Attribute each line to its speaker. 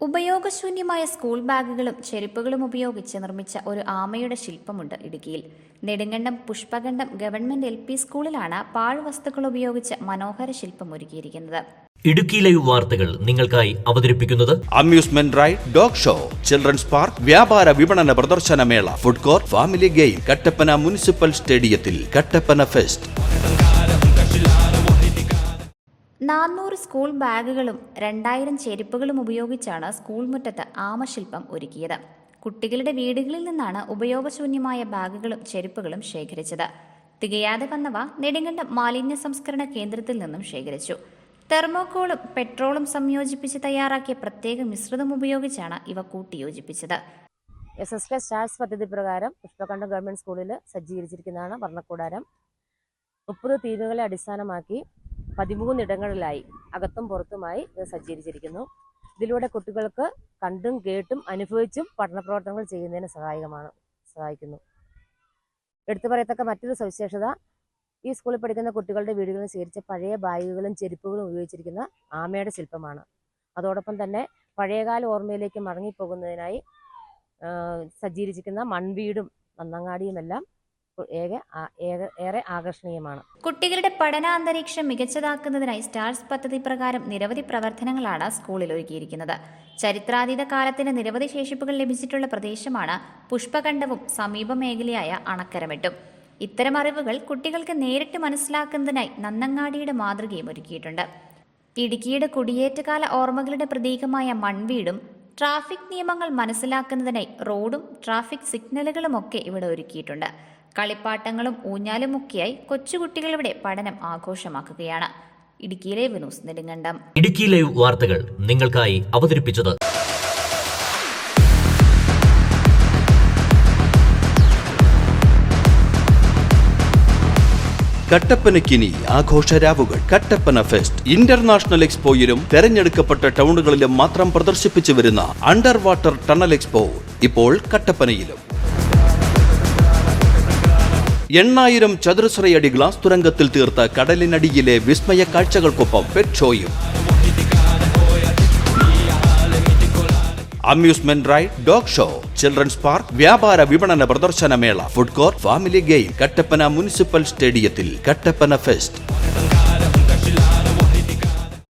Speaker 1: ഉപയോഗശൂന്യമായ സ്കൂൾ ബാഗുകളും ചെരുപ്പുകളും ഉപയോഗിച്ച് നിർമ്മിച്ച ഒരു ആമയുടെ ശില്പമുണ്ട് ഇടുക്കിയിൽ. നെടുങ്കണ്ടം പുഷ്പകണ്ഠം ഗവൺമെന്റ് LP സ്കൂളിലാണ് പാഴ്വസ്തുക്കൾ ഉപയോഗിച്ച് മനോഹര ശില്പം ഒരുക്കിയിരിക്കുന്നത്.
Speaker 2: ഇടുക്കി ലൈവ് വാർത്തകൾ നിങ്ങൾക്കായി അവതരിപ്പിക്കുന്നത്
Speaker 3: amusement ride, dog show, children's park, വ്യാപാര വിപണന പ്രദർശനമേള, food court, family game, Kattappana municipal സ്റ്റേഡിയത്തിൽ കട്ടപ്പന ഫെസ്റ്റ്.
Speaker 1: 400 സ്കൂൾ ബാഗുകളും 2000 ചെരുപ്പുകളും ഉപയോഗിച്ചാണ് സ്കൂൾ മുറ്റത്ത് ആമശില്പം ഒരുക്കിയത്. കുട്ടികളുടെ വീടുകളിൽ നിന്നാണ് ഉപയോഗശൂന്യമായ ബാഗുകളും ചെരുപ്പുകളും ശേഖരിച്ചത്. തികയാതെ വന്നവ നെടുങ്കണ്ടം മാലിന്യ സംസ്കരണ കേന്ദ്രത്തിൽ നിന്നും ശേഖരിച്ചു. തെർമോക്കോളും പെട്രോളും സംയോജിപ്പിച്ച് തയ്യാറാക്കിയ പ്രത്യേക മിശ്രിതം ഉപയോഗിച്ചാണ് ഇവ കൂട്ടിയോജിപ്പിച്ചത്.
Speaker 4: SSK സ്റ്റാർസ് പദ്ധതി പ്രകാരം പുഷ്പകണ്ഠം ഗവൺമെന്റ് സ്കൂളിൽ സജ്ജീകരിച്ചിരിക്കുന്നതാണ് വർണ്ണക്കൂടാരം. 30 തീമുകളെ അടിസ്ഥാനമാക്കി 13 ഇടങ്ങളിലായി അകത്തും പുറത്തുമായി ഇത് സജ്ജീകരിച്ചിരിക്കുന്നു. ഇതിലൂടെ കുട്ടികൾക്ക് കണ്ടും കേട്ടും അനുഭവിച്ചും പഠന പ്രവർത്തനങ്ങൾ ചെയ്യുന്നതിന് സഹായിക്കുന്നു. എടുത്തു പറയത്തക്ക മറ്റൊരു സവിശേഷത, ഈ സ്കൂളിൽ പഠിക്കുന്ന കുട്ടികളുടെ വീടുകളിൽ സ്വീകരിച്ച പഴയ ബാഗുകളും ചെരുപ്പുകളും ഉപയോഗിച്ചിരിക്കുന്ന ആമയുടെ ശില്പമാണ്. അതോടൊപ്പം തന്നെ പഴയകാല ഓർമ്മയിലേക്ക് മടങ്ങിപ്പോകുന്നതിനായി സജ്ജീകരിച്ചിരിക്കുന്ന മൺവീടും നന്നങ്ങാടിയുമെല്ലാം ഏറെ ആകർഷണീയമാണ്.
Speaker 1: കുട്ടികളുടെ പഠനാന്തരീക്ഷം മികച്ചതാക്കുന്നതിനായി സ്റ്റാർസ് പദ്ധതി പ്രകാരം നിരവധി പ്രവർത്തനങ്ങളാണ് സ്കൂളിൽ ഒരുക്കിയിരിക്കുന്നത്. ചരിത്രാതീത കാലത്തിന് നിരവധി ശേഷിപ്പുകൾ ലഭിച്ചിട്ടുള്ള പ്രദേശമാണ് പുഷ്പകണ്ഠവും സമീപ മേഖലയായ അണക്കരമെട്ടും. ഇത്തരം അറിവുകൾ കുട്ടികൾക്ക് നേരിട്ട് മനസ്സിലാക്കുന്നതിനായി നന്നങ്ങാടിയുടെ മാതൃകയും ഒരുക്കിയിട്ടുണ്ട്. ഇടുക്കിയുടെ കുടിയേറ്റകാല ഓർമ്മകളുടെ പ്രതീകമായ മൺവീടും ട്രാഫിക് നിയമങ്ങൾ മനസ്സിലാക്കുന്നതിനായി റോഡും ട്രാഫിക് സിഗ്നലുകളുമൊക്കെ ഇവിടെ ഒരുക്കിയിട്ടുണ്ട്. കളിപ്പാട്ടങ്ങളും ഊഞ്ഞാലുമൊക്കെയായി കൊച്ചുകുട്ടികൾ ഇവിടെ പഠനം ആഘോഷമാക്കുകയാണ്. Idukki live news Nedumkandam.
Speaker 2: Idukki live വാർത്തകൾ നിങ്ങൾക്കായി അവതരിപ്പിച്ചത്
Speaker 3: കട്ടപ്പനയ്ക്കിനി ആഘോഷരാവുകൾ. കട്ടപ്പന ഫെസ്റ്റ് ഇന്റർനാഷണൽ എക്സ്പോയിലും തെരഞ്ഞെടുക്കപ്പെട്ട ടൗണുകളിലും മാത്രം പ്രദർശിപ്പിച്ചു വരുന്ന അണ്ടർ വാട്ടർ ടണൽ എക്സ്പോ ഇപ്പോൾ കട്ടപ്പനയിലും. 8000 ചതുരശ്രയടി ഗ്ലാസ് തുരങ്കത്തിൽ തീർത്ത കടലിനടിയിലെ വിസ്മയ കാഴ്ചകൾക്കൊപ്പം പെറ്റ് ഷോയും. Amusement ride, dog show, children's park, വ്യാപാര വിപണന പ്രദർശനമേള, food court, family game, Kattappana municipal സ്റ്റേഡിയത്തിൽ കട്ടപ്പന ഫെസ്റ്റ്.